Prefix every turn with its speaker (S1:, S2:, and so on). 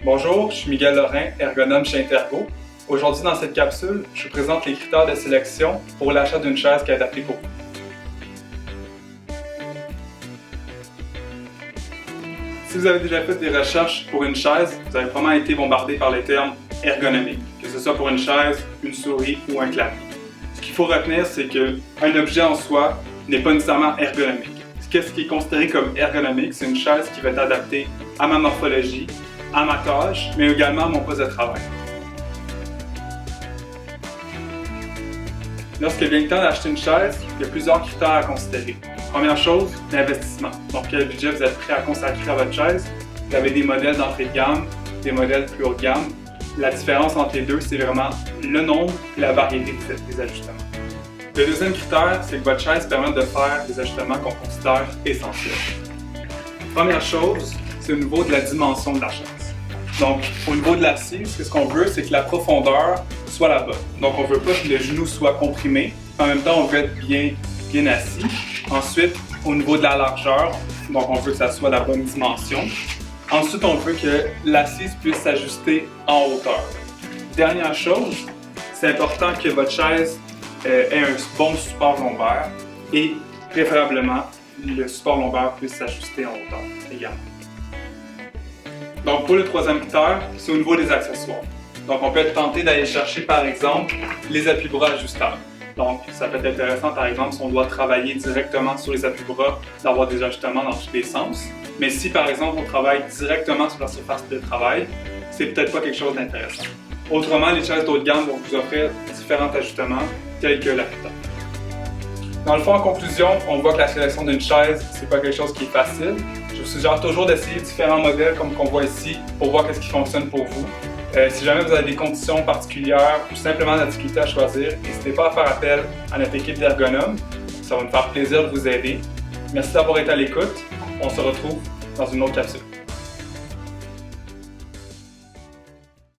S1: Bonjour, je suis Miguel Lorrain, ergonome chez Intergo. Aujourd'hui, dans cette capsule, je vous présente les critères de sélection pour l'achat d'une chaise qui est adaptée pour vous. Si vous avez déjà fait des recherches pour une chaise, vous avez probablement été bombardé par les termes ergonomiques, que ce soit pour une chaise, une souris ou un clavier. Ce qu'il faut retenir, c'est qu'un objet en soi n'est pas nécessairement ergonomique. Qu'est-ce qui est considéré comme ergonomique? C'est une chaise qui va être adaptée à ma morphologie, à ma tâche, mais également à mon poste de travail. Lorsque vient le temps d'acheter une chaise, il y a plusieurs critères à considérer. Première chose, l'investissement. Donc, quel budget vous êtes prêt à consacrer à votre chaise? Vous avez des modèles d'entrée de gamme, des modèles plus haut de gamme. La différence entre les deux, c'est vraiment le nombre et la variété des ajustements. Le deuxième critère, c'est que votre chaise permet de faire des ajustements qu'on considère essentiels. Première chose, c'est au niveau de la dimension de la chaise. Donc, au niveau de l'assise, ce qu'on veut, c'est que la profondeur soit la bonne. Donc, on ne veut pas que le genou soit comprimé. En même temps, on veut être bien assis. Ensuite, au niveau de la largeur, donc on veut que ça soit la bonne dimension. Ensuite, on veut que l'assise puisse s'ajuster en hauteur. Dernière chose, c'est important que votre chaise ait un bon support lombaire et préférablement, le support lombaire puisse s'ajuster en hauteur également. Donc, pour le troisième critère, c'est au niveau des accessoires. Donc, on peut être tenté d'aller chercher, par exemple, les appuis-bras ajustables. Donc, ça peut être intéressant, par exemple, si on doit travailler directement sur les appuis-bras, d'avoir des ajustements dans tous les sens. Mais si, par exemple, on travaille directement sur la surface de travail, c'est peut-être pas quelque chose d'intéressant. Autrement, les chaises d'haut de gamme vont vous offrir différents ajustements, tels que l'appui-tête. Dans le fond, en conclusion, on voit que la sélection d'une chaise, c'est pas quelque chose qui est facile. Je vous suggère toujours d'essayer différents modèles comme qu'on voit ici pour voir ce qui fonctionne pour vous. Si jamais vous avez des conditions particulières ou simplement de la difficulté à choisir, n'hésitez pas à faire appel à notre équipe d'ergonomes. Ça va me faire plaisir de vous aider. Merci d'avoir été à l'écoute. On se retrouve dans une autre capsule.